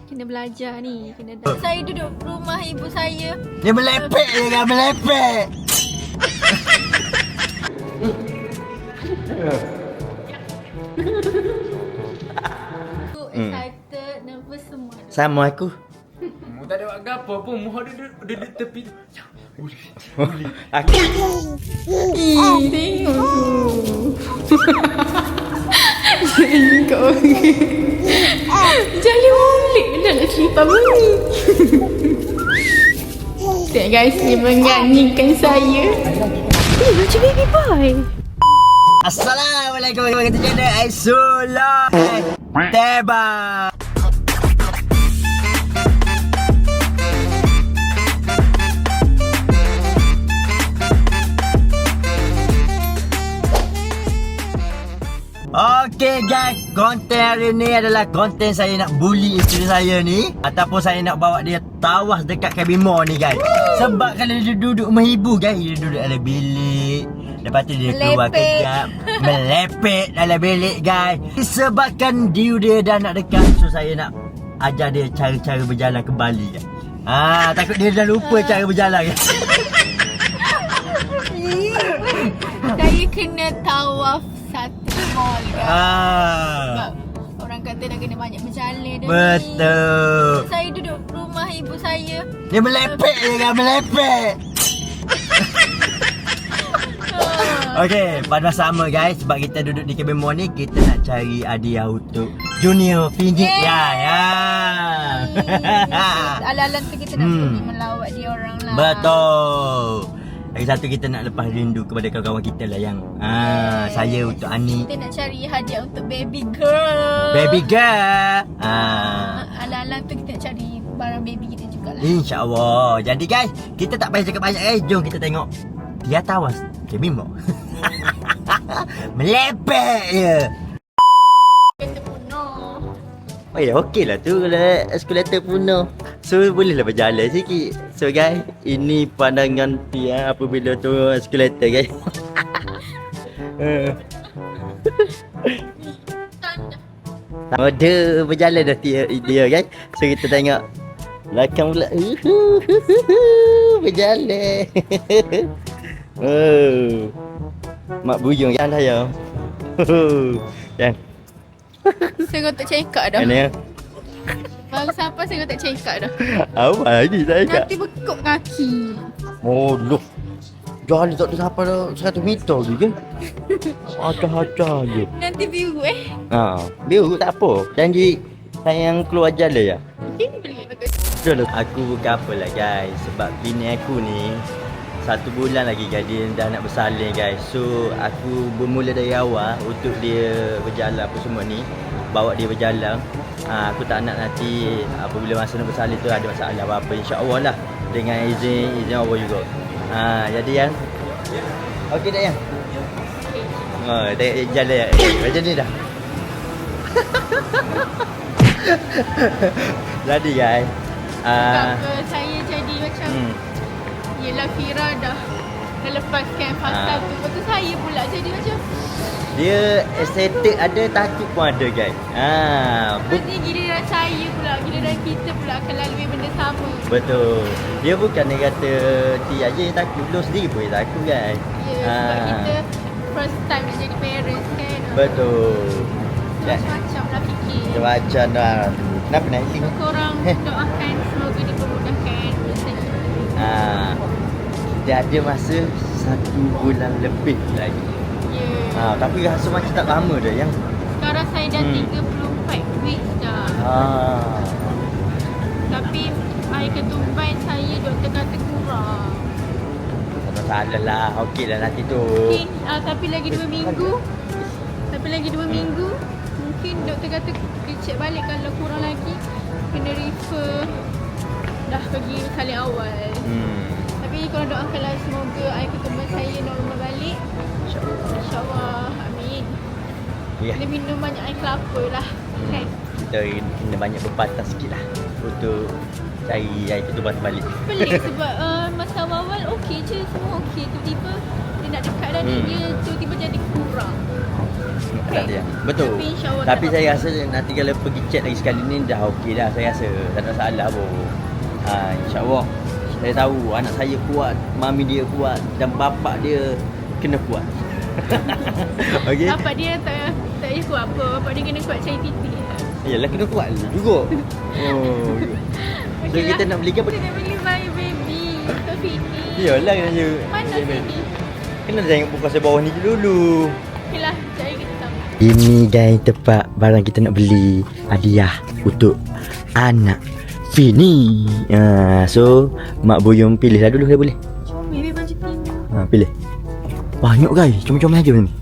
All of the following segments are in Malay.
Kena belajar ni. Saya duduk rumah ibu saya. Dia melepek je kan, melepek. Excited, nervous semua. Sama aku. Mu tak ada buat gapo pun. Mu duduk tepi tu. Aku Tengok. Jali mulik dah nak cerita bunyi. Tengok guys, dia menyanyikan saya. Macam baby boy. Assalamualaikum warahmatullahi wabarakatuh. Aisyullah Teba. Okay guys, konten hari ni adalah konten saya nak bully isteri saya ni, ataupun saya nak bawa dia tawas dekat cabin mall ni guys. Sebab kalau dia duduk rumah ibu guys, dia duduk dalam bilik, lepas tu dia keluar kejap, melepek dalam bilik guys. Sebabkan dia dah nak dekat, so saya nak ajar dia cara-cara berjalan ke Bali guys. Takut dia dah lupa cara berjalan guys. Saya kena tawaf satu mall guys. Sebab orang kata dah kena banyak berjalan dah. Betul. Ni. Saya duduk rumah ibu saya. Dia melepek je kan, melepek. Okay, pada masa sama guys, sebab kita duduk di cabin mall ni, kita nak cari hadiah untuk Junior Phoenix ya. Alang-alang tu kita nak pergi melawat dia orang lah. Betul. Lagi satu, kita nak lepas rindu kepada kawan-kawan kita lah yang saya untuk Ani. Kita nak cari hadiah untuk baby girl. Baby girl. Alang-alang tu kita nak cari barang baby kita jugalah. InsyaAllah. Jadi guys, kita tak payah cakap banyak guys. Jom kita tengok dia tawas cabin mall. Melepek je. Kereta penuh. Oh ya, okey lah tu kalau eskalator penuh. So bolehlah berjalan sikit. So guys, ini pandangan Tia apabila turun eskalator guys. Mode berjalan dah dia guys. So kita tengok belakang pula. Berjalan. Mak buyung kan dah ya. Kan. Saya ngotak cekak dah. Mana ya? Baru sampai saya ngotak cekak dah. Apa lagi saya kat? Nanti bekuk kaki. Oh loh. Jalan tak ada sampai dah 100 meter je kan? Acah-acah je. Nanti biru Biru tak apa. Janji sayang keluar jalan ya. Ini beli bagus. Betul. Aku bukan apa lah guys. Sebab bini aku ni 1 bulan lagi guys, dia dah nak bersalin guys. So aku bermula dari awal untuk dia berjalan apa semua ni, bawa dia berjalan. Aku tak nak nanti apabila masa nak bersalin tu ada masalah apa-apa, insya-Allah lah, dengan izin Allah juga. Jadi yang okey dah yang. Dah jalan macam ni dah. Jadi guys, saya jadi macam yelah, Fira dah lepaskan fasa tu. Lepas tu saya pula jadi macam dia estetik ada, takut pun ada guys. Nanti giliran saya pula, giliran kita pula akan lalui benda sama. Betul. Dia bukan dia kata Tia je yang takut, lu sendiri pun takut guys. Ya, sebab kita first time nak jadi parents kan. Betul. Macam-macam lah fikir. Macam dah. Kenapa nak isi? So korang doakan semoga dipermudahkan rasanya. Dia ada masa 1 bulan lebih lagi. Ya. Tapi rasa macam tak lama dah yang. Sekarang saya dah 34 weeks dah. Tapi air ketumban saya doktor kata kurang. Tak masalah lah. Okey lah nanti tu. Mungkin tapi lagi 2 minggu. Tapi lagi 2 minggu. Mungkin doktor kata dia check balik, kalau kurang lagi kena refer dah pergi salin awal. Tapi korang doakanlah semoga air ketumban saya normal balik. InsyaAllah. Amin. Ya. Kena minum banyak air kelapa lah. Kan? Kita kena banyak berbatas sikit lah untuk cari air ketumban balik. Pelik sebab masa awal okey je, semua okey. Tiba-tiba dia nak dekat dah ni, dia tiba-tiba jadi kurang. tak ada yang. Betul. Tapi insyaAllah Tapi tak saya rasa nanti kalau pergi check lagi sekali ni dah okey dah saya rasa. Tak ada masalah pun. InsyaAllah. Saya tahu anak saya kuat, mami dia kuat dan bapak dia kena kuat. Okey. Bapak dia tak payah kuat apa. Bapak dia kena kuat cari titik. Yalah kena kuat juga. Oh. So Okey kita lah. nak beli apa? Kita nak beli my baby. Tapi ni. Yalah kena. Mana sini? Kena tengok buka bawah ni dulu. Okey lah. Cari kita sama. Ini guys tempat barang kita nak beli hadiah untuk anak Fini. So mak buyung pilih lah dulu saya boleh. Cuma baby baju Tino. Pilih. Banyak guys, comel-comel aja ni.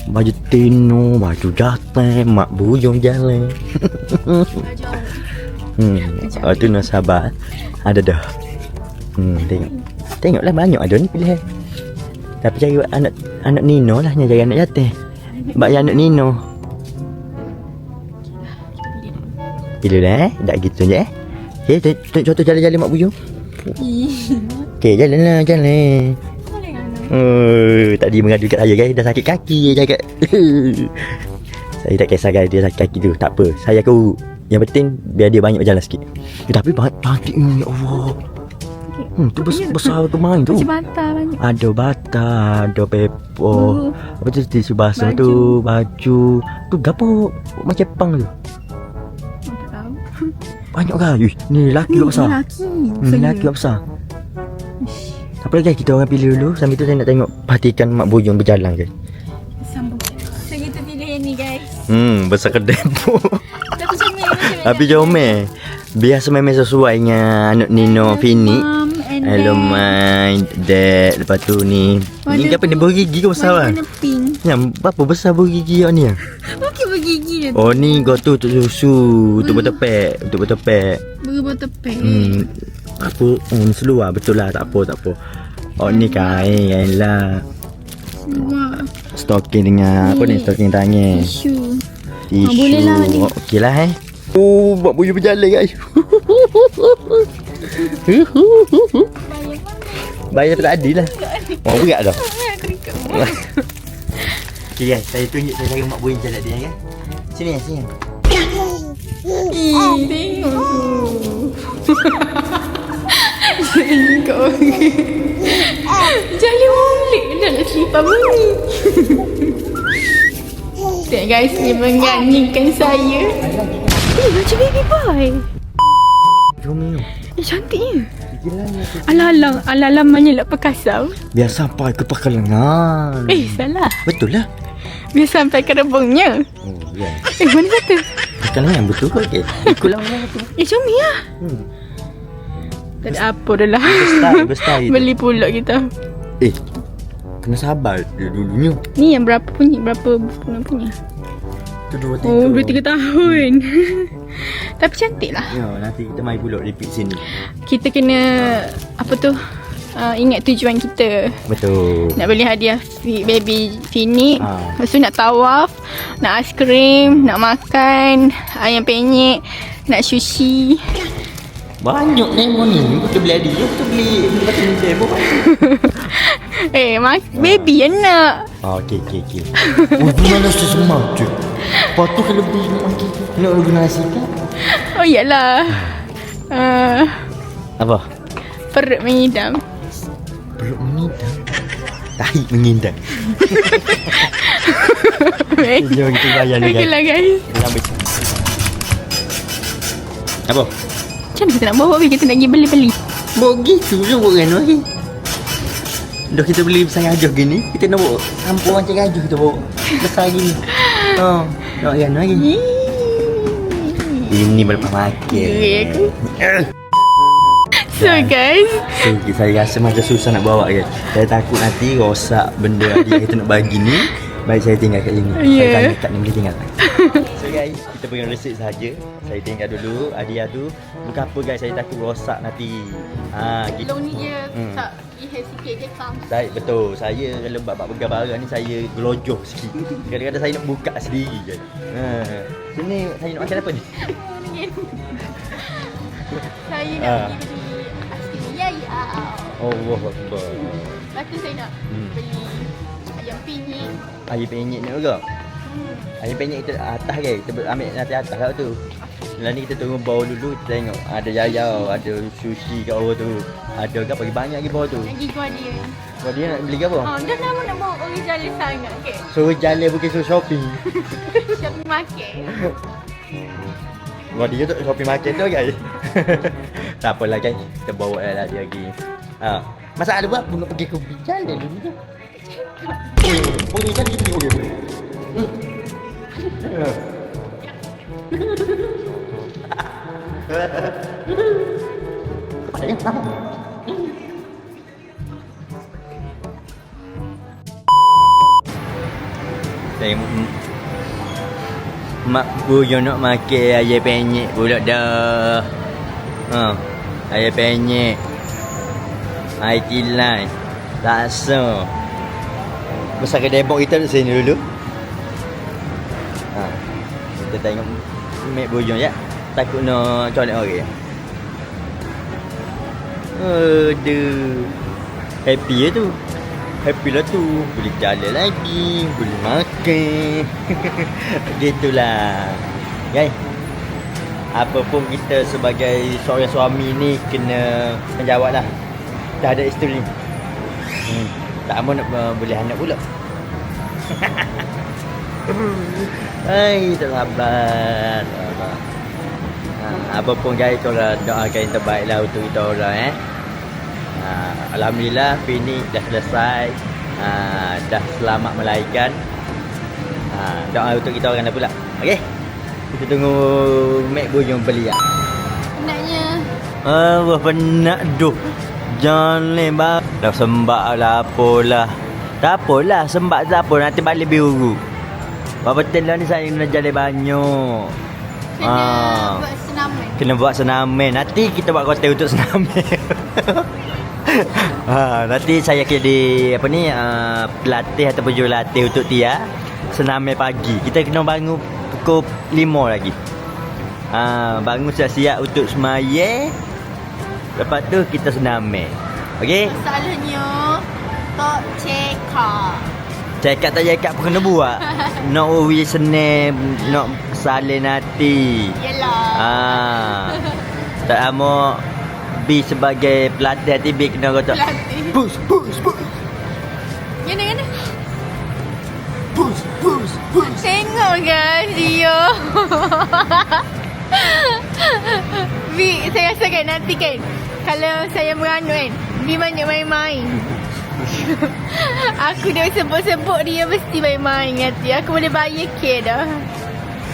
Baju Tino, baju Jateng, mak buyung jalan. Baju Tu nak sabar. Ada dah. Tengok. Tengoklah banyak ada ni pilih. Tapi cari anak Nino lah, jangan cari anak Jateng. Bak anak Nino. Pilih dah tak gitu je Okay, tunjuk contoh jalan-jalan mak buyung. Okay, jalan. Tadi mengadu kat saya guys, dah sakit kaki je cakap. Saya tak kisah guys, dia sakit kaki tu, tak apa. Saya aku, yang penting biar dia banyak berjalan sikit. Tapi banyak cantik ni, ya Allah. Tu besar ke main tu. Baju bata banyak. Ada bata, ada pepo. Apa tu tisu basah tu, baju. Tu gapo macam pang tu. Tak tahu. Banyak kan? Ni lelaki kat besar. Ni lelaki kat besar. Apa lagi kita orang pilih dulu. Sambil tu saya nak tengok perhatikan mak buyung berjalan guys. Sambung. So kita pilih yang ni guys. Besar kedai pun. Tapi comel macam Tapi comel. Biar semai sesuai dengan anak Nino Fini. Hello my dad. Lepas tu ni. Ni apa ni bergigi ke besar lah? Warna pink. Yang berapa besar bergigi awak ni? Okey bergigi dia tu. Oh ni kau tu untuk susu. Untuk bertepek. Untuk bertepek. Berbotol pek. Apa? Seluar betul lah. Tak apa. Oh ni kain lah. Wah. Stocking dengan apa ni? Stocking tangan. Tisu. Tisu. boleh lah ni. Okey lah mak buyung berjalan guys. Bayar tak adil lah. Berat dah. Okay guys, saya tunjuk saya cari mak buyung jalan dia kan. Sini. Tengok tu. Tengok. Jali mulik dalam selipar bunyi. Tengok guys, dia menyanyikan saya. Macam baby boy. Jom. Cantiknya. Alah-alah menyelak perkasam. Biar sampai ke pakalengan. Salah. Betul lah. Biar sampai ke rebungnya. Oh ya. Mana satu? Pakalengan betul ke? Okey. Ikutlah mana tu. Comel lah. Tak ada apa dah lah. Bestari. Beli pula kita. Kena sabar dulunya. Ni yang berapa punya? Berapa punya? Tu 2-3. Oh, 2-3 tahun. Tapi cantik lah. Ya, nanti kita mai pula repeat sini. Kita kena apa tu? Ingat tujuan kita. Betul. Nak beli hadiah baby Fini. Ha. Lepas tu nak tawaf, nak aiskrim, nak makan, ayam penyet, nak sushi. Banyak lemon ni. Kita beli hadiah, kita beli macam ni saya pun. Baby yang nak. Okey. Oh, gimana semua tu? Lepas tu kalau beli lagi, nak guna nasi kan? Oh iyalah. Apa? Perut mengidam. Perut mengidam. Tahi mengidam. Jom kita bayar ni guys. Okeylah guys. Kita ambil. Apa? Macam mana kita nak bawa kita nak pergi beli-beli. Bawa gitu je buat kan lagi. Dah kita beli besar gajah gini, kita nak bawa campur macam gajah kita bawa. Besar gini. Nak kan lagi. Ini berapa makan. Aku. So guys, Saya rasa macam susah nak bawa kan. Saya takut nanti rosak benda hadiah kita nak bagi ni. Baik saya tinggal kat sini. Saya tanya kat ni boleh tinggal. So guys, kita pegang resit saja. Saya tinggal dulu hadiah tu. Bukan apa guys, saya takut rosak nanti. Gitu. long ni dia tak ihal sikit dia come. Baik, betul. Saya kalau bab pegang barang ni saya gelojoh sikit. Kadang-kadang saya nak buka sendiri kan. Sini saya nak makan apa ni? Saya nak pergi beli aiskrim. Ya. Allah Akbar. Lepas tu saya nak beli ayam penyet. Ayam penyet ni juga. Ayam penyet kita atas ke? Kita ambil nanti atas kat tu. Lah ni kita tunggu bawah dulu, kita tengok ada yayau, ada sushi kat bawah tu. Ada ke pagi banyak lagi bawah tu. Lagi gua dia. Kau dia nak beli ke apa? Oh, dah lama nak bawa orang jalan sangat ke? Suruh jalan bukan suruh shopping. Shopping market. Kau dia tu shopping market tu guys. Tak apalah guys, kita bawa lah dia lagi. Ha. Masa ada buat pun nak pergi ke jalan dulu. Boleh jalan kita boleh. Mak Buyo nak makan ayam penyet pula dah. Ayam penyet. Air tilai. Laksa. Besar kedai bok kita di sini dulu. Kita tengok Mak Buyo ya. Takut nak colek orang. Aduh. Happy tu. Happy lah tu. Boleh jalan lagi. Boleh makan. Begitulah. Guys. Apa pun kita sebagai seorang suami ni kena menjawab lah. Dah ada isteri. Tak mahu nak boleh anak pula. Hai, tak sabar. Apa pun guys, korang doakan yang terbaik lah untuk kita orang Alhamdulillah finish dah selesai. Dah selamat melahirkan. Doa untuk kita orang dah pula. Okey. Kita tunggu Mak Buyung beli lah. Penatnya. Penat doh. Jangan bang. Dah sembak lah apalah. Tak apalah sembak tak apa. Nanti balik biru. Apa betul lah ni saya kena jalan banyak. Kena buat senaman. Kena buat senaman. Nanti kita buat konten untuk senaman. Nanti saya jadi apa ni pelatih ataupun jurulatih untuk Tia. Senaman pagi. Kita kena bangun pukul 5 lagi. Bangun siap-siap untuk semaya. Lepas tu kita senaman. Okey? Masalahnya tak check up. Cakap tak cakap pun kena buat. Nak uwi senang, nak salin hati. Yelah. Tak lama B sebagai pelatih hati B kena kata Pelatih. push. Gana. Push. Tengok guys dia. Vi, saya rasa kan nanti kan kalau saya meranu kan, dia banyak main-main. Aku dah sebut-sebut dia mesti main-main hati. Aku boleh bayar K dah.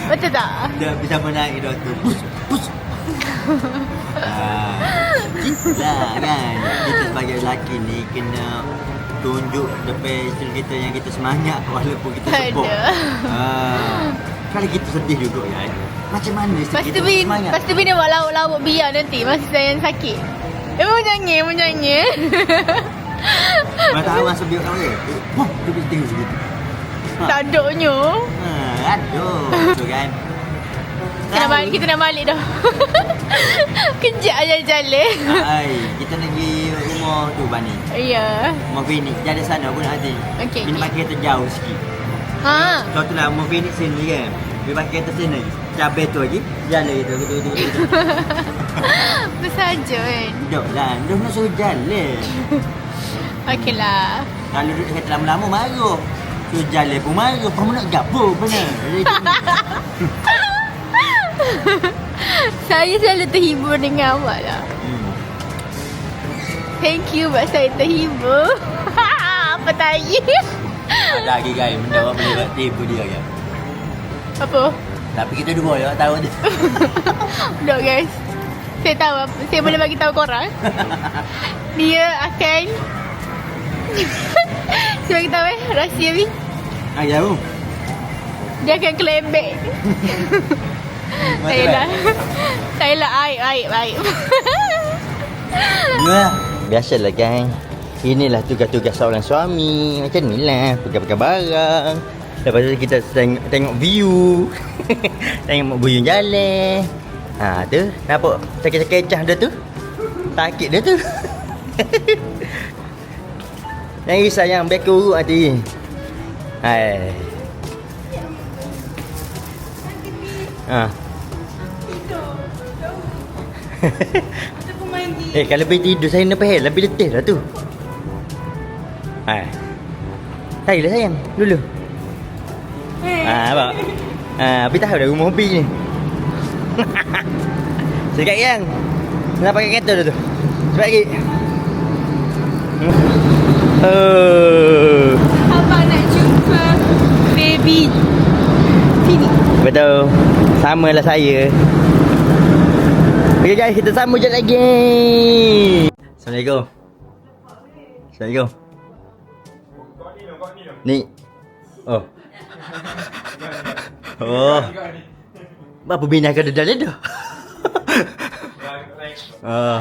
Betul tak? Dia bisa menaik dah tu. Push. Itulah kan. Kita sebagai lelaki ni kena tunjuk depan isteri kita yang kita semangat walaupun kita sebut. Kalau kita sedih juga kan. Macam mana isteri kita semangat? Lepas tu dia buat lauk-lauk biar nanti masa saya yang sakit. Emang jangan. Mana tahu masa biar kau dia. Dia bisa tengok segitu. Tak aduknya. Aduh. Tu kan. Kita nak balik dah. Kejap aja jalan. Kita nak pergi rumah tu Bani. Ya. Rumah Phoenix. Jalan sana pun nanti. Okey. Ini pakai kereta jauh sikit. Kau tu lah rumah Phoenix sini kan. Dia pakai kereta sini. Cabai tu lagi. Jalan tu. Bersaja kan. Duduk lah. Dia nak suruh jalan. Okeylah. Kalau duduk kereta lama-lama marah. Suruh jalan pun marah. Kamu nak gapo benar. Saya selalu terhibur dengan awak lah. Thank you buat saya terhibur. Apa tadi? Ada lagi guys. Benda awak boleh buat tipu dia kan. Apa? Tapi kita dua je tahu dia. Dok guys. Saya tahu apa. Saya boleh bagi tahu korang. Dia akan saya bagi tahu rahsia ni. Jauh. Dia akan kelembek. Saya lah aib. Biasalah kan. Inilah tugas-tugas seorang suami. Macam ni lah. Pegang-pegang barang. Lepas tu kita tengok view. Tengok Mak Buyung jalan. Tu. Nampak cakap-cakap dia tu. Takik dia tu. Jangan risau yang biar urut hati. Hai. Ah. Ataupun mandi. Kalau pergi tidur saya nak pergi lebih letih lah tu. Hai. Saya lah sayang dulu. Abang. Abi tahu dah rumah hobi ni. Sekejap yang. Nak pakai kereta dah tu. Cepat lagi. Abang nak jumpa baby sini. Betul. Samalah saya. Okay guys, kita sambung je lagi. Assalamualaikum. Assalamualaikum. Ni. Oh. Oh. Berapa bini kau dah dah? Oh.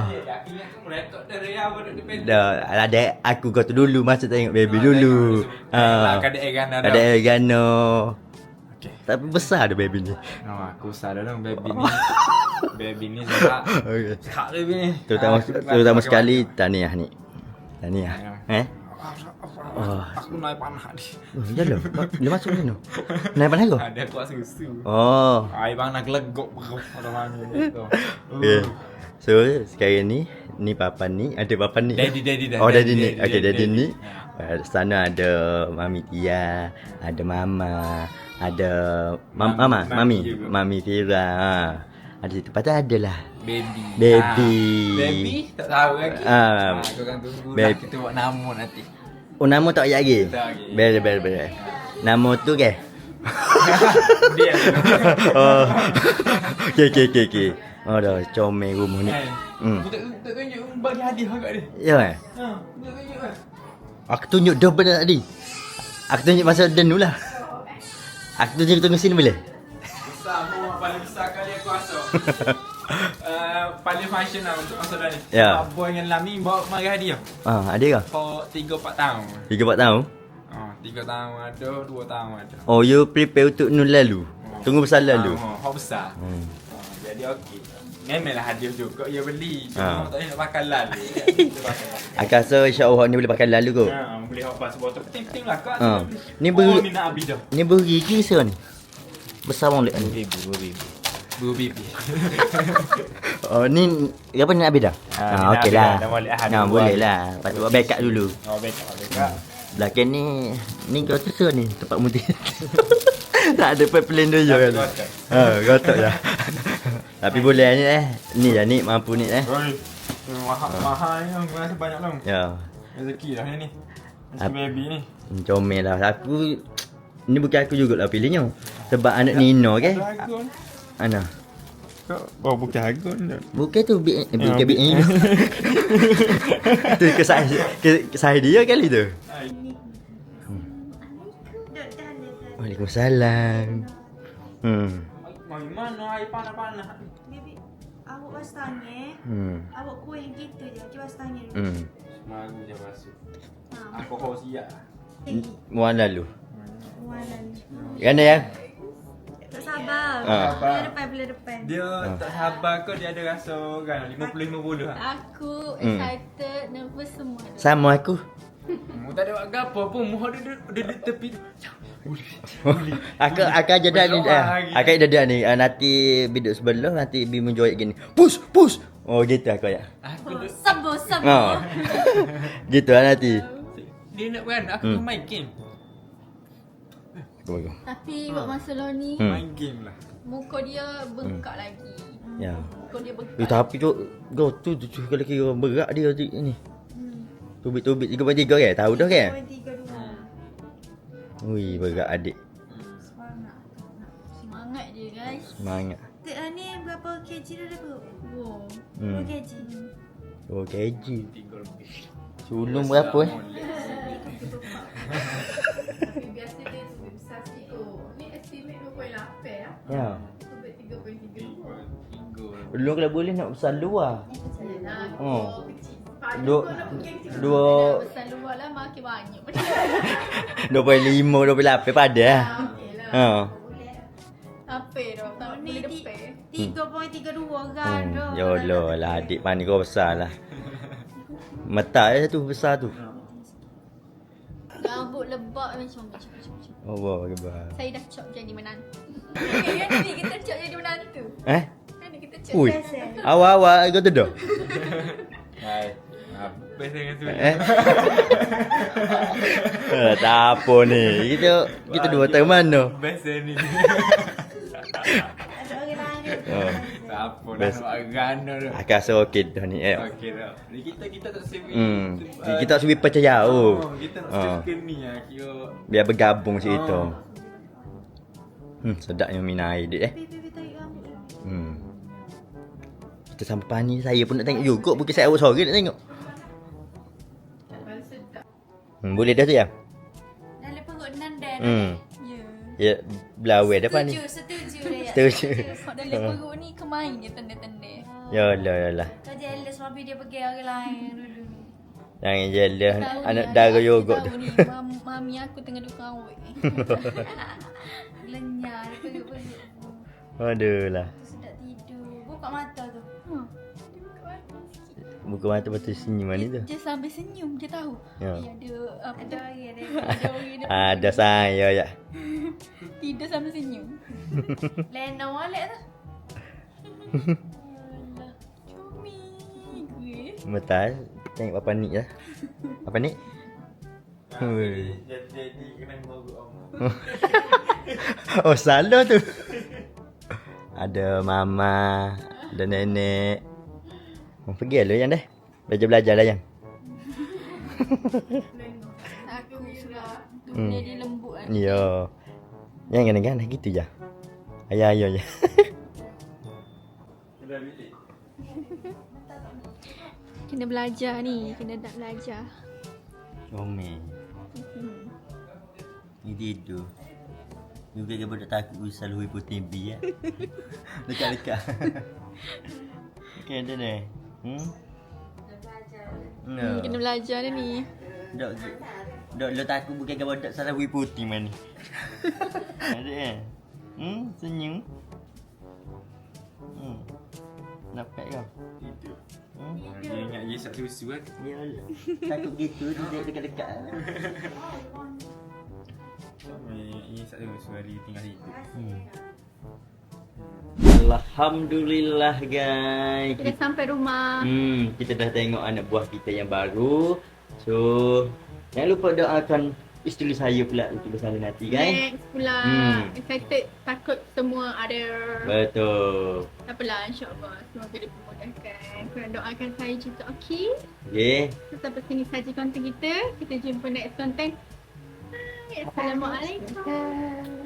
Dah, ada aku kau tu dulu masa tengok baby dulu. Ada Egano. Tapi besar ada baby ni. Aku sadar dong baby ni. Baby ni sangat. Okey. Sangat baby ni. Terutama sekali Tahniah ni. Tahniah. Oh. Aku naik panah ni. Ya lo. Dia masuk ni no. Naik panah kau? Ada kuat susu. Oh. Ai bang nak legok pada mana ni tu. Okay. So sekarang ni papa ni, ada papa ni. Daddy dah. Oh daddy ni. Okey daddy ni. Sana ada Mami Tia, ada Mama, ada Mami Tira. Ada situ. Lepas tu adalah Baby. Baby. Tak tahu lagi. Kau kan tunggu lah kita buat nama nanti. Oh nama tak payah lagi? Tak lagi. Betul. Nama tu ke? Dia. Oh. Okay. Oh dah comel rumah ni. Tak tunjuk bagi hadiah agak dia. Ya kan? Tak tunjuk kan. Aku tunjuk dah benda tadi. Aku tunjuk masa denu lah. Aku tunjuk tunggu sini boleh? Besar, paling besar kali aku rasa. Paling function lah untuk masa dah ni. Ya. Boy dengan Lami bawa mari hadiah. Ada ke? For 3-4 tahun. 3-4 tahun? 3 tahun ada, 2 tahun ada. Oh, you prepare untuk nun lalu? Tunggu besar lalu? Hak besar. Jadi okey. Memanglah hadiah juga dia beli. Cuma tak nak pakai lalu. Aku rasa insya-Allah ni boleh pakai lalu kot. Boleh hak pas botol penting lah kak. Ni beri ni nak habis dah. Ni beri kisah ni. Besar banget ni. Baby. Oh, ni apa ni nak habis dah? Okeylah. Boleh lah. Lepas tu buat backup dulu. Backup. Belakang ni kau susah ni tempat muti. Tak ada plan dia je kan. Gotok dah. Tapi boleh ni ni mampu ni Mahal ni aku rasa banyak lah. Ya. Rezeki dah ni. Macam baby ni. Comel lah. Aku ni bukan aku jugalah pilihnya. Sebab anak Nino ke? Ana. Oh bukan agun dah. Bukan tu bukan BN. Tu kesah dia kali tu. Waalaikumsalam. Mai mana air panas-panas. Baby, awak basuh tangan. Awak kuih gitu je. Cuba basuh tangan dulu. Semaru je basuh. Aku kau siap. Muan lalu. Walan. Kan ya? Tak sabar. Boleh depan. Dia tak sabar ke dia ada rasa kan 50-50 lah. Aku excited, nervous semua. Sama aku. Mu tak ada buat gapo pun mu ada di tepi tu. Aku aja dah ni. Aku dah ni. Nanti biduk sebelah nanti bi menjoyak gini. Push. Oh gitu aku ya. Aku Sabar. Gitu lah nanti. dia nak kan aku main game. Tapi buat masa law ni Main game lah. muka dia bengkak lagi. Ya. Muka dia bengkak. Tapi tu kalau kira berat dia ni. Tubik-tubik 3/3 kan? Tahu dah kan? 3-2. Ui, berat adik. Semangat je guys. Semangat. Ni berapa kg dah dapat? Wow. 2 kg. 2 kg. 3 lebih. Sulung berapa Tapi biasa dia tu besar sikit. Oh, ni estimate 2.8 ah. Ya. Tubik 3.3. Belum kalau boleh nak besar luar. Oh. Kecil. Dua besar luar lah makin banyak. 2.5, 2.8 pada lah. Ha. Apa dah? Tak boleh depan. 3.32 kan dah. Yolo lah adik pani kau besar lah. Metak je tu besar tu. Rambut lebak macam. Allah Akbar. Saya dah cop jadi menantu. Kan ni kita cop jadi menantu. Kan ni kita cop. Ui. Awak kau tu dah. Hai. Apa dengan tu? Tak apa ni. Kita dua tahu mana. Best ni. Ada orang lain. Oh. Tak apa dah Best. nak gana dah. Aku rasa okey dah ni. Okey dah. Kita tak save. Kita tak suruh percaya. Kita nak save ni kira Biar bergabung situ. Sedapnya minum air dia Baby tarik rambut. Kita sampai pani saya pun nak tengok juga. Bukan saya awak sore nak tengok. Sedap. Boleh dah tu ya? Dalam perut nandan. Ya. Ya, belawai dah pani. Setuju dah. Setuju. Dalam perut ni kemain je tanda-tanda. Yalah. Kau jealous Mami dia pergi orang lain dulu. Jangan jealous anak dara yoga tu. Ni, mami aku tengah dukung awak. Lenyar perut-perut. Aduh lah. Sedap tidur. Buka mata tu. Buka mata lepas tu senyum ni tu. Dia sambil senyum je tahu. Ya. Ada apa ada orang dia. Ada orang dia. Ada saya ya. Tidur sambil senyum. Lena molek tu. Alah, comel gue. Betul. Tengok apa ni lah. Apa ni? Hui. jadi kena ngorok Allah. Oh salah tu. Ada mama, ada nenek. Pergi lah yang dah. Belajar lah yang. Aku sudah dunia dia lembut kan. Ya. Yang kena-kena gitu je. Ayah je. Sudah bilik. Kena belajar ni, kena nak belajar. Comel. Ni tidur. Juga dia budak takut usah luar putih TV ya. Dekat-dekat. Okey ada ni. Kena belajar dah ni. Dok lo takut bukan kau budak salah luar putih mana. Ada kan? Senyum. Nampak kau? Tidur. Dia ingat je sak susu kan. Ya, takut gitu dia dekat-dekat. Ini sak susu hari tinggal hidup. Alhamdulillah guys. Kita sampai rumah. Kita dah tengok anak buah kita yang baru. So, jangan lupa doakan isteri saya pula untuk bersalin nanti guys. Next pula. Excited, takut semua ada. Betul. Tak apalah, insyaAllah. Semoga dipermudahkan. Korang doakan saya juga, okey? Okey. So, sampai sini saja konten kita. Kita jumpa next konten. Assalamualaikum.